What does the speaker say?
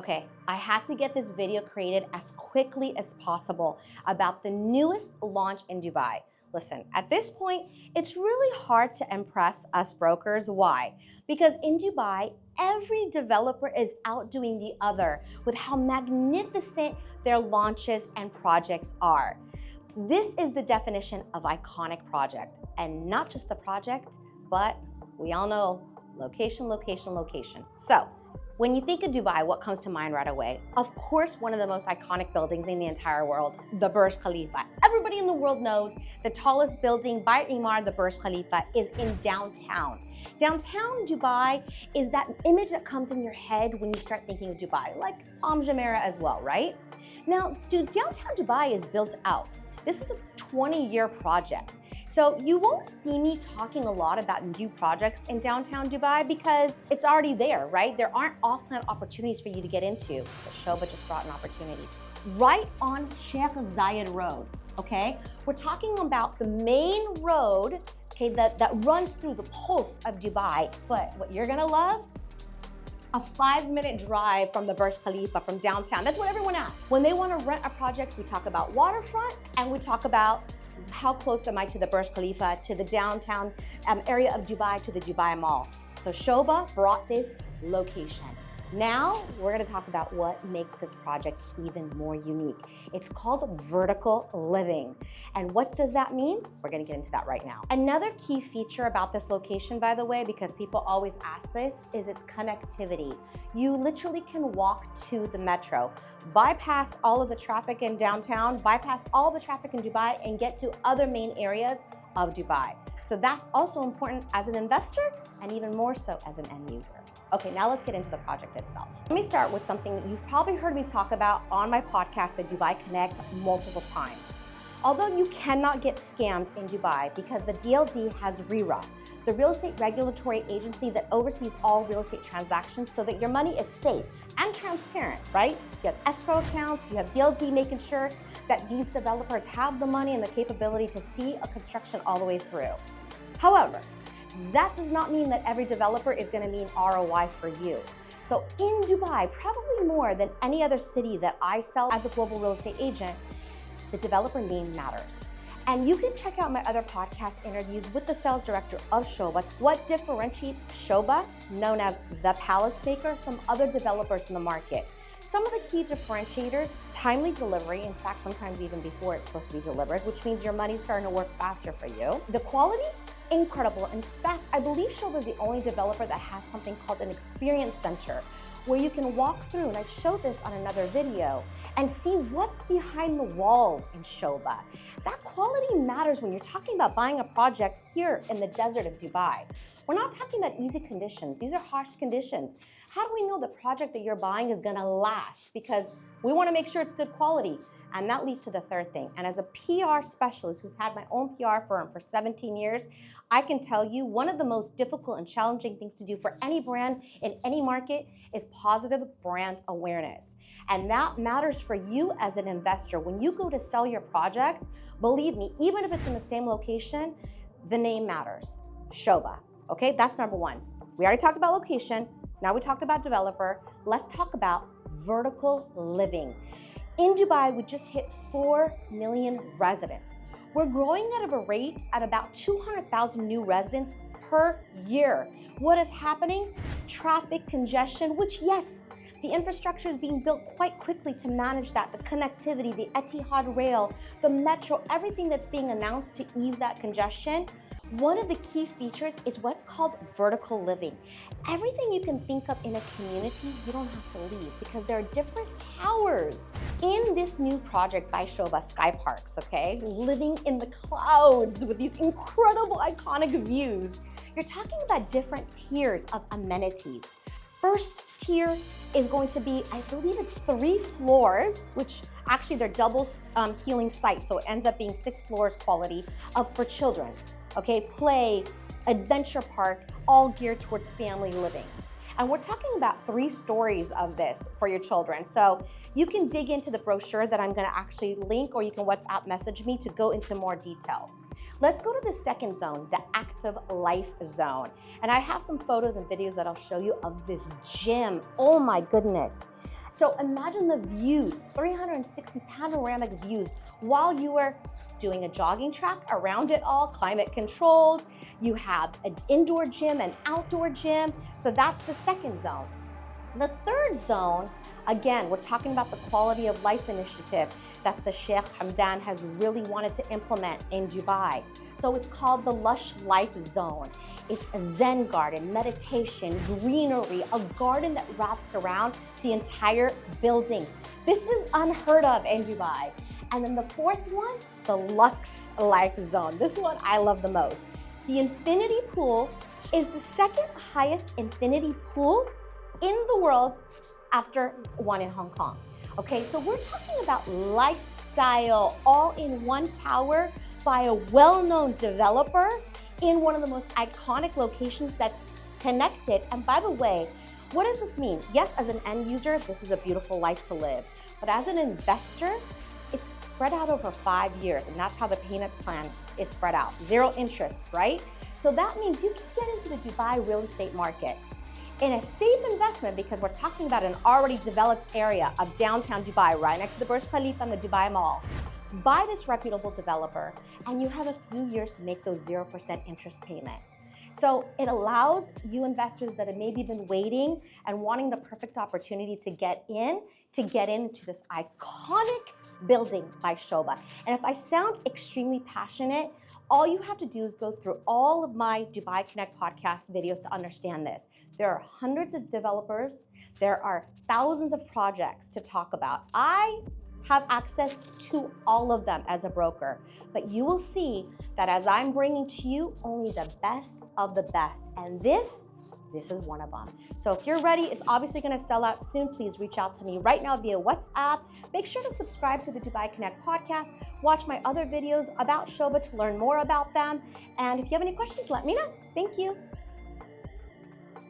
Okay, I had to get this video created as quickly as possible about the newest launch in Dubai. Listen, at this point, it's really hard to impress us brokers. Why? Because in Dubai, every developer is outdoing the other with how magnificent their launches and projects are. This is the definition of iconic project, and not just the project, but we all know location, location, location. So, when you think of Dubai, what comes to mind right away? Of course, one of the most iconic buildings in the entire world, the Burj Khalifa. Everybody in the world knows the tallest building by Imar, the Burj Khalifa, is in downtown. Downtown Dubai is that image that comes in your head when you start thinking of Dubai, like Jumeirah as well, right? Now, downtown Dubai is built out. This is a 20-year project. So you won't see me talking a lot about new projects in downtown Dubai because it's already there, right? There aren't off-plan opportunities for you to get into, but Sobha just brought an opportunity. Right on Sheikh Zayed Road, okay? We're talking about the main road, okay, that runs through the pulse of Dubai. But what you're gonna love? A 5-minute drive from the Burj Khalifa from downtown. That's what everyone asks. When they want to rent a project, we talk about waterfront and we talk about how close am I to the Burj Khalifa, to the downtown area of Dubai, to the Dubai Mall. So Sobha brought this location. Now we're going to talk about what makes this project even more unique. It's called vertical living. And what does that mean? We're going to get into that right now. Another key feature about this location, by the way, because people always ask this, is its connectivity. You literally can walk to the metro, bypass all of the traffic in downtown, bypass all the traffic in Dubai, and get to other main areas of Dubai. So that's also important as an investor and even more so as an end user. Okay, now let's get into the project itself. Let me start with something you've probably heard me talk about on my podcast, the Dubai Connect, multiple times. Although you cannot get scammed in Dubai because the DLD has RERA, the real estate regulatory agency that oversees all real estate transactions so that your money is safe and transparent, right? You have escrow accounts, you have DLD making sure that these developers have the money and the capability to see a construction all the way through. However, that does not mean that every developer is going to mean ROI for you. So in Dubai, probably more than any other city that I sell as a global real estate agent, the developer name matters. And you can check out my other podcast interviews with the sales director of Sobha. What differentiates Sobha, known as the Palace Maker, from other developers in the market. Some of the key differentiators: timely delivery, in fact, sometimes even before it's supposed to be delivered, which means your money's starting to work faster for you. The quality, incredible. In fact, I believe Sobha is the only developer that has something called an experience center, where you can walk through, and I've showed this on another video, and see what's behind the walls in Sobha. That quality matters when you're talking about buying a project here in the desert of Dubai. We're not talking about easy conditions. These are harsh conditions. How do we know the project that you're buying is gonna last? Because we wanna make sure it's good quality. And that leads to the third thing. And as a PR specialist who's had my own PR firm for 17 years, I can tell you one of the most difficult and challenging things to do for any brand in any market is positive brand awareness. And that matters for you as an investor. When you go to sell your project, believe me, even if it's in the same location, the name matters. Sobha, okay? That's number one. We already talked about location. Now we talked about developer. Let's talk about vertical living. In Dubai, we just hit 4 million residents. We're growing at a rate at about 200,000 new residents per year. What is happening? Traffic congestion, which yes, the infrastructure is being built quite quickly to manage that. The connectivity, the Etihad rail, the metro, everything that's being announced to ease that congestion. One of the key features is what's called vertical living. Everything you can think of in a community, you don't have to leave because there are different towers. In this new project by Sobha SkyParks, okay, living in the clouds with these incredible iconic views, you're talking about different tiers of amenities. First tier is going to be, I believe it's 3 floors, which actually they're double healing sites, so it ends up being 6 floors quality for children. Okay, play, adventure park, all geared towards family living. And we're talking about 3 stories of this for your children. So you can dig into the brochure that I'm gonna actually link, or you can WhatsApp message me to go into more detail. Let's go to the second zone, the active life zone. And I have some photos and videos that I'll show you of this gym. Oh my goodness. So imagine the views, 360 panoramic views while you are doing a jogging track around it all, climate controlled. You have an indoor gym, an outdoor gym. So that's the second zone. The third zone, again, we're talking about the quality of life initiative that the Sheikh Hamdan has really wanted to implement in Dubai. So it's called the Lush Life Zone. It's a Zen garden, meditation, greenery, a garden that wraps around the entire building. This is unheard of in Dubai. And then the fourth one, the Lux Life Zone. This one I love the most. The infinity pool is the second highest infinity pool in the world after one in Hong Kong. Okay, so we're talking about lifestyle all in one tower by a well-known developer in one of the most iconic locations that's connected. And by the way, what does this mean? Yes, as an end user, this is a beautiful life to live. But as an investor, it's spread out over 5 years, and that's how the payment plan is spread out. 0 interest, right? So that means you can get into the Dubai real estate market in a safe investment, because we're talking about an already developed area of downtown Dubai, right next to the Burj Khalifa and the Dubai Mall. Buy this reputable developer, and you have a few years to make those 0% interest payment. So it allows you investors that have maybe been waiting and wanting the perfect opportunity to get into this iconic building by Sobha. And if I sound extremely passionate, all you have to do is go through all of my Dubai Connect podcast videos to understand this. There are hundreds of developers. There are thousands of projects to talk about. I have access to all of them as a broker, but you will see that as I'm bringing to you only the best of the best, and this is one of them. So if you're ready, it's obviously going to sell out soon. Please reach out to me right now via WhatsApp. Make sure to subscribe to the Dubai Connect podcast. Watch my other videos about Sobha to learn more about them. And if you have any questions, let me know. Thank you.